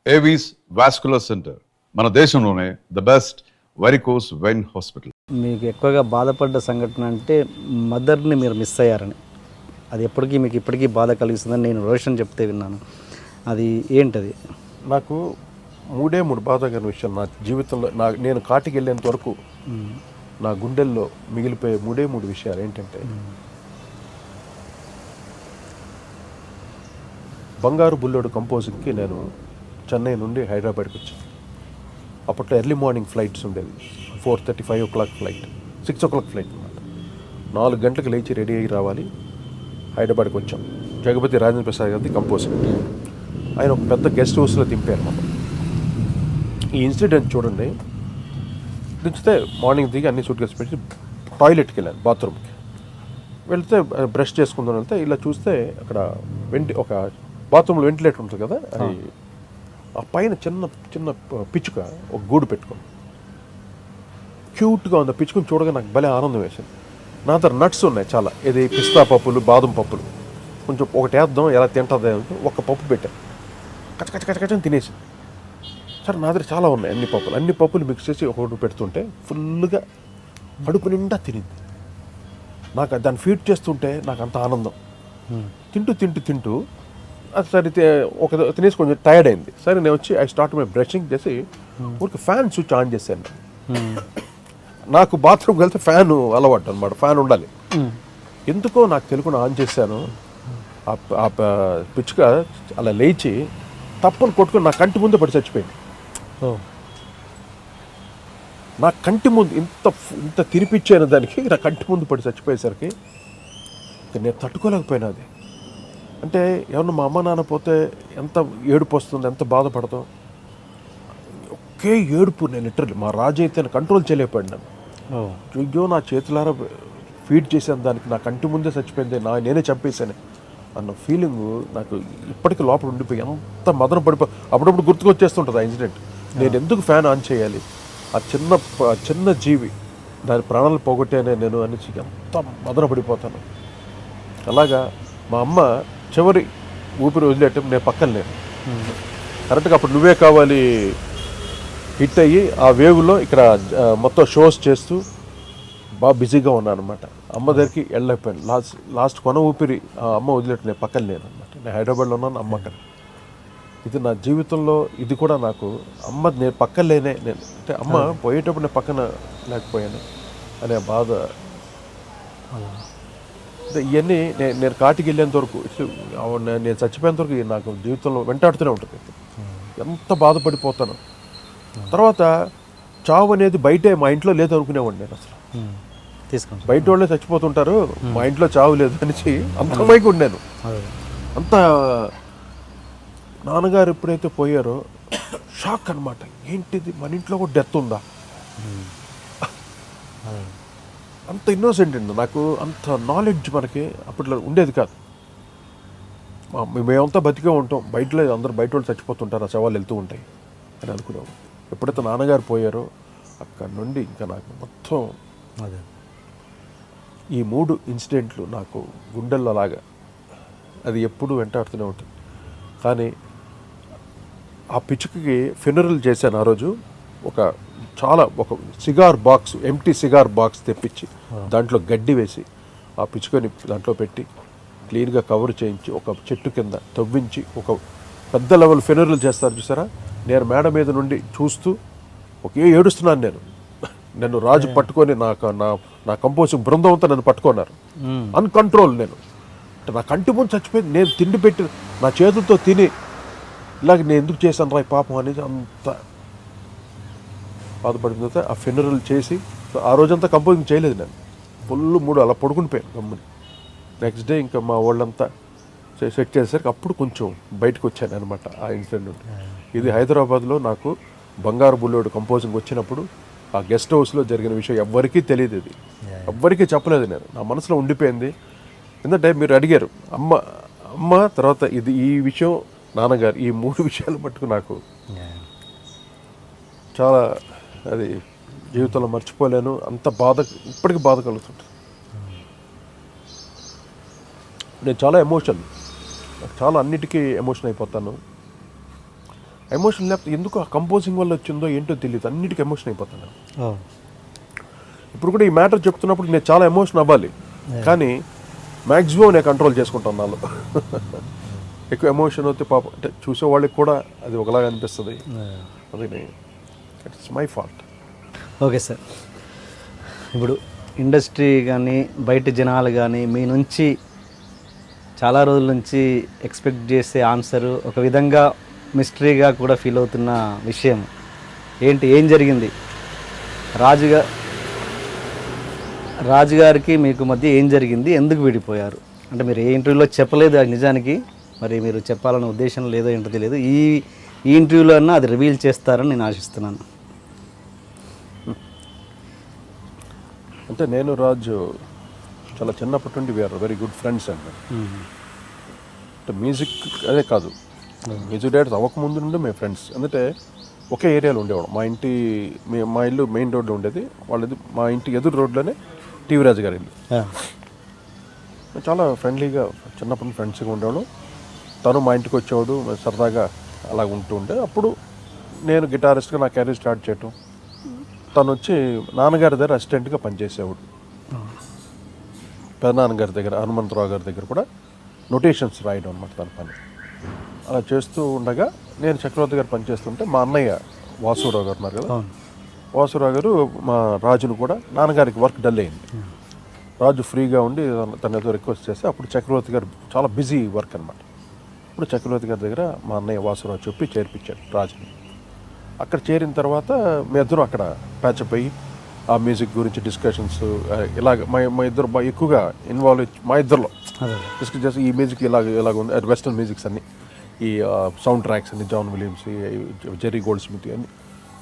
Avis vascular centre మన దేశంలోనే the best varicose vein hospital. మీకు ఎక్కువగా బాధపడ్డ సంఘటన అంటే మదర్ని మీరు మిస్ అయ్యారని, అది ఎప్పటికీ మీకు ఇప్పటికీ బాధ కలిగిస్తుందని నేను రోషన్ చెప్తే విన్నాను. అది ఏంటది? నాకు మూడు బాధాకరమైన విషయాలు నా జీవితంలో. నేను కాటికి వెళ్ళేంత వరకు నా గుండెల్లో మిగిలిపోయే మూడు విషయాలు ఏంటంటే, బంగారు బుల్లోడు కంపోజింగ్కి నేను చెన్నై నుండి హైదరాబాద్కి వచ్చాను. అప్పట్లో ఎర్లీ మార్నింగ్ ఫ్లైట్స్ ఉండేది. 4:30, 5 o'clock ఫ్లైట్, 6 o'clock ఫ్లైట్ అనమాట. 4 గంటలకు లేచి రెడీ అయ్యి రావాలి. హైదరాబాద్కి వచ్చాం. జగపతి రాజేంద్ర ప్రసాద్ గారి కంపోజర్, ఆయన ఒక పెద్ద గెస్ట్ హౌస్లో దింపారు మనం. ఈ ఇన్సిడెంట్ చూడండి. దించితే మార్నింగ్ దిగి అన్ని సూట్ కేసు పెట్టి టాయిలెట్కి వెళ్ళాను, బాత్రూమ్కి వెళ్తే బ్రష్ చేసుకుందాం వెళ్తే ఇలా చూస్తే అక్కడ ఒక బాత్రూంలో వెంటిలేటర్ ఉంటుంది కదా, అది ఆ పైన చిన్న చిన్న పిచ్చుక ఒక గూడు పెట్టుకుని క్యూట్గా ఉంది. పిచ్చుకొని చూడగా నాకు భలే ఆనందం వేసింది. నా దగ్గర నట్స్ ఉన్నాయి చాలా, ఇది పిస్తా పప్పులు, బాదం పప్పులు, కొంచెం ఒకటి వేద్దాం ఎలా తింటుంది అంటే ఒక పప్పు పెట్టాను. కచ్చకచ్చని తినేసింది. సరే నా దగ్గర చాలా ఉన్నాయి అన్ని పప్పులు మిక్స్ చేసి ఒకటి పెడుతుంటే ఫుల్గా కడుపు నిండా తినింది. నాకు దాన్ని ఫీడ్ చేస్తుంటే నాకు అంత ఆనందం. తింటూ అది సరే ఒక తినేసి కొంచెం టైర్డ్ అయింది. సరే నేను వచ్చి ఐ స్టార్ట్ మై బ్రషింగ్ చేసి ఊరికి ఫ్యాన్ స్విచ్ ఆన్ చేశాను. నాకు బాత్రూమ్కి వెళ్తే ఫ్యాన్ అలవాటు అనమాట, ఫ్యాన్ ఉండాలి. ఎందుకో నాకు తెలియకుండా ఆన్ చేశాను. ఆ పిచ్చుక అలా లేచి తప్పని కొట్టుకొని నా కంటి ముందే పడి చచ్చిపోయింది. నా కంటి ముందు ఇంత తినిపించాను దానికి, నా కంటి ముందు పడి చచ్చిపోయేసరికి నేను తట్టుకోలేకపోయినా. అది అంటే ఎవరన్నా మా అమ్మ నాన్న పోతే ఎంత ఏడుపు వస్తుంది, ఎంత బాధపడతాం. ఒకే ఏడుపు. నేను లిటరల్లీ మా రాజు అయితే కంట్రోల్ చేయలేకపోయాడు. నన్ను అయ్యో నా చేతులారా ఫీడ్ చేశాను దానికి, నా కంటి ముందే చచ్చిపోయింది, నేనే చంపేశాను అన్న ఫీలింగ్ నాకు ఇప్పటికీ లోపల ఉండిపోయి ఎంత మదన అప్పుడప్పుడు గుర్తుకొచ్చేస్తుంటుంది ఆ ఇన్సిడెంట్. నేను ఎందుకు ఫ్యాన్ ఆన్ చేయాలి, ఆ చిన్న జీవి దాని ప్రాణాలు పోగొట్టానే నేను అని ఎంత మదన పడిపోతాను. అలాగా మా అమ్మ చివరి ఊపిరి వదిలేటం నేను పక్కన లేను. కరెక్ట్గా అప్పుడు నువ్వే కావాలి హిట్ అయ్యి ఆ వేవ్లో ఇక్కడ మొత్తం షోస్ చేస్తూ బాగా బిజీగా ఉన్నాను అనమాట. అమ్మ దగ్గరికి వెళ్ళలేకపోయాను. లాస్ట్ కొన ఊపిరి ఆ అమ్మ వదిలేట్టు నేను పక్కన లేను అనమాట. నేను హైదరాబాద్లో ఉన్నాను, అమ్మ అక్కడ. ఇది నా జీవితంలో ఇది కూడా నాకు అమ్మ నేను పక్కన లేనే, నేను అంటే అమ్మ పోయేటప్పుడు నేను పక్కన లేకపోయాను అనే బాధ. ఇవన్నీ నేను కాటికి వెళ్ళేంత వరకు, నేను చచ్చిపోయేంత వరకు నాకు జీవితంలో వెంటాడుతూనే ఉంటుంది. ఎంత బాధపడిపోతాను. తర్వాత చావు అనేది బయటే, మా ఇంట్లో లేదు అనుకునేవాడిని నేను. అసలు బయట వాళ్ళే చచ్చిపోతుంటారు, మా ఇంట్లో చావు లేదు అనేసి అంత మైకి ఉండాను. అంత నాన్నగారు ఎప్పుడైతే పోయారో షాక్ అనమాట. ఏంటిది, మన ఇంట్లో కూడా డెత్ ఉందా? అంత ఇన్నోసెంట్ అండి. నాకు అంత నాలెడ్జ్ మనకి అప్పట్లో ఉండేది కాదు. మేమంతా బతికే ఉంటాం, బయటలో అందరూ బయట వాళ్ళు చచ్చిపోతుంటారు, ఆ శవాలు వెళ్తూ ఉంటాయి అని అనుకున్నాం. ఎప్పుడైతే నాన్నగారు పోయారో అక్కడి నుండి ఇంకా నాకు మొత్తం ఈ 3 ఇన్సిడెంట్లు నాకు గుండెల్లో లాగా అది ఎప్పుడూ వెంటాడుతూనే ఉంటుంది. కానీ ఆ పిచ్చుకకి ఫెనరల్ చేశాను ఆ రోజు. ఒక cigar box, empty cigar box తెప్పించి దాంట్లో గడ్డి వేసి ఆ పిచ్చుకొని దాంట్లో పెట్టి క్లీన్గా కవర్ చేయించి ఒక చెట్టు కింద తవ్వించి ఒక పెద్ద లెవెల్ ఫెనరల్ చేస్తారు చూసారా. నేను మేడ మీద నుండి చూస్తూ ఏడుస్తున్నాను. నన్ను రాజు పట్టుకొని నా కంపోజింగ్ బృందం అంతా నన్ను పట్టుకున్నారు. అన్కంట్రోల్. నేను అంటే నా కంటి ముందు చచ్చిపోయింది. నేను తిండి పెట్టి నా చేతులతో తిని ఇలాగ నేను ఎందుకు చేశాను రా పాపం అనేది అంత బాధపడిన తర్వాత ఆ ఫెనరల్ చేసి ఆ రోజంతా కంపోజింగ్ చేయలేదు. నేను ఫుల్ 3 అలా పడుకుని పోయాను గమ్ముని. నెక్స్ట్ డే ఇంకా మా వాళ్ళంతా సెట్ చేసేసరికి అప్పుడు కొంచెం బయటకు వచ్చాను అనమాట ఆ ఇన్సిడెంట్ నుండి. ఇది హైదరాబాద్లో నాకు బంగారు బుల్లోడు కంపోజింగ్ వచ్చినప్పుడు ఆ గెస్ట్ హౌస్లో జరిగిన విషయం ఎవ్వరికీ తెలియదు. ఇది ఎవ్వరికీ చెప్పలేదు. నేను నా మనసులో ఉండిపోయింది. ఎందుకంటే మీరు అడిగారు అమ్మ తర్వాత ఈ విషయం, నాన్నగారు, ఈ 3 విషయాలు మట్టుకు నాకు చాలా అది జీవితంలో మర్చిపోలేను. అంత బాధ ఇప్పటికీ బాధ కలుగుతుంది. నేను చాలా ఎమోషన్, చాలా అన్నిటికీ ఎమోషన్ అయిపోతాను. ఎమోషన్ లేకపోతే ఎందుకు ఆ కంపోజింగ్ వల్ల వచ్చిందో ఏంటో తెలియదు, అన్నిటికీ ఎమోషన్ అయిపోతున్నాను. ఇప్పుడు కూడా ఈ మ్యాటర్ చెప్తున్నప్పుడు నేను చాలా ఎమోషన్ అవ్వాలి, కానీ మ్యాక్సిమం నేను కంట్రోల్ చేసుకుంటాను నాలో. ఎక్కువ ఎమోషన్ అయితే పాప అంటే చూసేవాళ్ళకి కూడా అది ఒకలాగా అనిపిస్తుంది. అది it's my fault. Okay sir, ఇప్పుడు ఇండస్ట్రీ కానీ బయట జనాలు కానీ మీ నుంచి చాలా రోజుల నుంచి ఎక్స్పెక్ట్ చేసే ఆన్సరు ఒక విధంగా మిస్టరీగా కూడా ఫీల్ అవుతున్న విషయం ఏంటి, ఏం జరిగింది రాజుగారికి మీకు మధ్య ఏం జరిగింది, ఎందుకు విడిపోయారు అంటే మీరు ఏ ఇంటర్వ్యూలో చెప్పలేదు అది నిజానికి, మరి మీరు చెప్పాలనే ఉద్దేశం లేదో ఏంటో తెలియదు. ఈ ఇంటర్వ్యూలో అన్నా అది రివీల్ చేస్తారని నేను ఆశిస్తున్నాను. అంటే నేను రాజు చాలా చిన్నప్పటి నుండి వీఆర్ వెరీ గుడ్ ఫ్రెండ్స్ అండి. అంటే మ్యూజిక్ అదే కాదు, మ్యూజిక్ డైరెక్టర్స్ అవ్వకముందు నుండి మేము ఫ్రెండ్స్. ఎందుకంటే ఒకే ఏరియాలో ఉండేవాడు. మా ఇల్లు మెయిన్ రోడ్లో ఉండేది, వాళ్ళది మా ఇంటి ఎదురు రోడ్లోనే టీవీ రాజు గారి ఇల్లు. చాలా ఫ్రెండ్లీగా చిన్నప్పటి ఫ్రెండ్స్గా ఉండేవాడు. తను మా ఇంటికి వచ్చేవాడు, సరదాగా అలా ఉంటూ ఉండే. అప్పుడు నేను గిటారిస్ట్గా నా కెరీర్ స్టార్ట్ చేయటం, తను వచ్చి నాన్నగారి దగ్గర అసిస్టెంట్గా పనిచేసేవాడు. పెదనాన్నగారి దగ్గర హనుమంతరావు గారి దగ్గర కూడా నోటేషన్స్ రాయడం అనమాట తన పని. అలా చేస్తూ ఉండగా నేను చక్రవర్తి గారు పనిచేస్తుంటే మా అన్నయ్య వాసురావు గారు ఉన్నారు కదా, వాసురావు గారు మా రాజును కూడా నాన్నగారికి వర్క్ డల్ అయింది. రాజు ఫ్రీగా ఉండి తన ఏదో రిక్వెస్ట్ చేస్తే అప్పుడు చక్రవర్తి గారు చాలా బిజీ వర్క్ అనమాట. ఇప్పుడు చక్రవర్తి గారి దగ్గర మా అన్నయ్య వాసురావు చెప్పి చేర్పించాడు రాజుని. అక్కడ చేరిన తర్వాత మీ ఇద్దరు అక్కడ ప్యాచప్ అయ్యి ఆ మ్యూజిక్ గురించి డిస్కషన్స్ ఇలాగ మా ఇద్దరు ఎక్కువగా ఇన్వాల్వ్ మా ఇద్దరిలో డిస్కస్ చేసి ఈ మ్యూజిక్ ఇలాగ ఉంది, వెస్టర్న్ మ్యూజిక్స్ అన్ని, ఈ సౌండ్ ట్రాక్స్ అన్ని, John Williams, Jerry Goldsmith అన్ని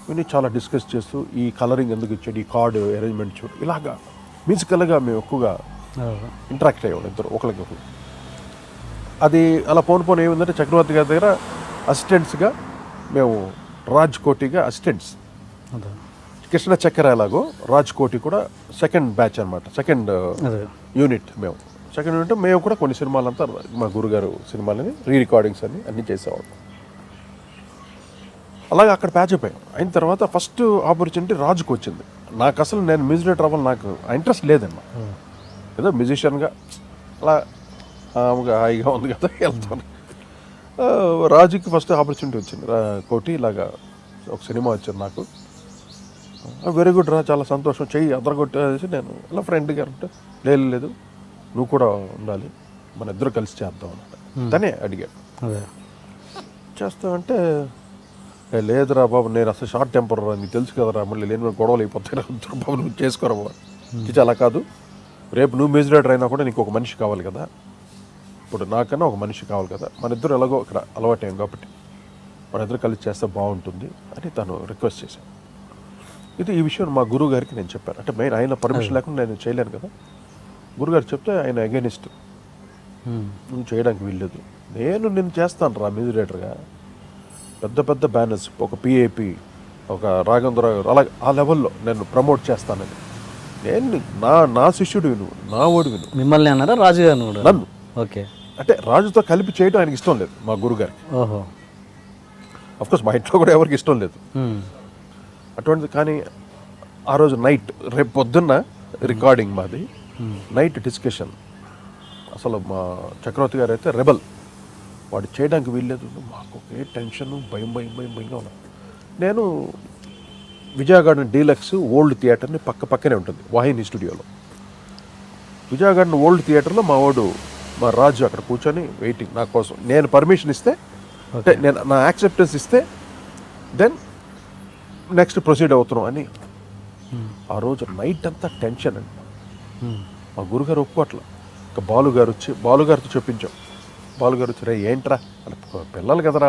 ఇవన్నీ చాలా డిస్కస్ చేస్తూ ఈ కలరింగ్ ఎందుకు ఇచ్చాడు, ఈ కార్డు అరేంజ్మెంట్ చూడు, ఇలాగా మ్యూజికల్గా మేము ఎక్కువగా ఇంటరాక్ట్ అయ్యేవాడు ఇద్దరు ఒకరికి ఒకరు. అది అలా పోను ఏముందంటే చక్రవర్తి గారి దగ్గర అసిస్టెంట్స్గా మేము రాజ్ కోటిగా అసిస్టెంట్స్, కృష్ణ చక్కెర ఎలాగో రాజ్ కోటి కూడా సెకండ్ బ్యాచ్ అనమాట, సెకండ్ యూనిట్. సెకండ్ యూనిట్ మేము కూడా కొన్ని సినిమాలంతా మా గురుగారు సినిమాలని రికార్డింగ్స్ అన్నీ చేసేవాళ్ళం. అలాగే అక్కడ ప్యాచప్ అయిన తర్వాత ఫస్ట్ ఆపర్చునిటీ రాజుకు వచ్చింది. నాకు అసలు నేను మ్యూజిక్ డైరెక్టర్ అవ్వాలి నాకు ఇంట్రెస్ట్ లేదన్నమాట. ఏదో మ్యూజిషియన్గా అలా హాయిగా ఉంది కదా వెళ్తాను. రాజుకి ఫస్ట్ ఆపర్చునిటీ వచ్చింది, కోటి ఇలాగా ఒక సినిమా వచ్చింది నాకు. వెరీ గుడ్ రా, చాలా సంతోషం, చెయ్యి అదరగొట్టేసి నేను ఇలా ఫ్రెండ్గా అంటే లేదు నువ్వు కూడా ఉండాలి, మన ఇద్దరు కలిసి చేద్దాం అన్నమాట. తనే అడిగాడు చేస్తామంటే లేదురా బాబు నేను అసలు షార్ట్ టెంపర్ రా, నీకు తెలుసు కదరా, మళ్ళీ లేని గొడవలు అయిపోతాయి బాబు, నువ్వు చేసుకోరా బాబు. ఇది అలా కాదు, రేపు నువ్వు మ్యూజిక్ డైరెక్టర్ అయినా కూడా నీకు ఒక మనిషి కావాలి కదా, ఇప్పుడు నాకన్నా ఒక మనిషి కావాలి కదా, మన ఇద్దరు ఎలాగో ఇక్కడ అలవాటేం కాబట్టి మన ఇద్దరు కలిసి చేస్తే బాగుంటుంది అని తను రిక్వెస్ట్ చేశాను. ఈ విషయం మా గురువు గారికి నేను చెప్పాను. అంటే మెయిన్ ఆయన పర్మిషన్ లేకుండా నేను చేయలేను కదా. గురుగారు చెప్తే ఆయన అగైనిస్ట్, నువ్వు చేయడానికి వీల్లేదు, నేను చేస్తాను రా మ్యూజిక్ డైరెక్టర్గా, పెద్ద పెద్ద బ్యానర్స్, ఒక పిఏపి, ఒక రాఘవేంద్రరావు గారు, అలా ఆ లెవెల్లో నేను ప్రమోట్ చేస్తానని. నేను నా శిష్యుడు విను, నా ఓడి విను. మిమ్మల్ని అన్నారా రాజుగారు? నన్ను. ఓకే. అంటే రాజుతో కలిపి చేయడం ఆయనకి ఇష్టం లేదు మా గురుగారికి. ఓహో. అఫ్కోర్స్ మా ఇంట్లో కూడా ఎవరికి ఇష్టం లేదు అటువంటిది. కానీ ఆ రోజు నైట్, రేపు పొద్దున్న రికార్డింగ్ మాది, నైట్ డిస్కషన్. అసలు మా చక్రవర్తి గారు అయితే రెబల్, వాడు చేయడానికి వీల్లేదు. మాకు ఒకే టెన్షన్, భయంగా ఉన్నాం. నేను విజయ గార్డెన్ డీలక్స్ ఓల్డ్ థియేటర్ని పక్కనే ఉంటుంది వాహిని స్టూడియోలో. విజయ గార్డెన్ ఓల్డ్ థియేటర్లో మా రాజు అక్కడ కూర్చొని వెయిటింగ్ నా కోసం. నేను పర్మిషన్ ఇస్తే, అంటే నేను నా యాక్సెప్టెన్స్ ఇస్తే దెన్ నెక్స్ట్ ప్రొసీడ్ అవుతున్నాం అని. ఆ రోజు నైట్ అంతా టెన్షన్ అండి. మా గురుగారు ఒప్పుకోట్ల. ఇంకా బాలుగారితో చెప్పించాం. బాలుగారు వచ్చి రే ఏంట్రా, పిల్లలు కదరా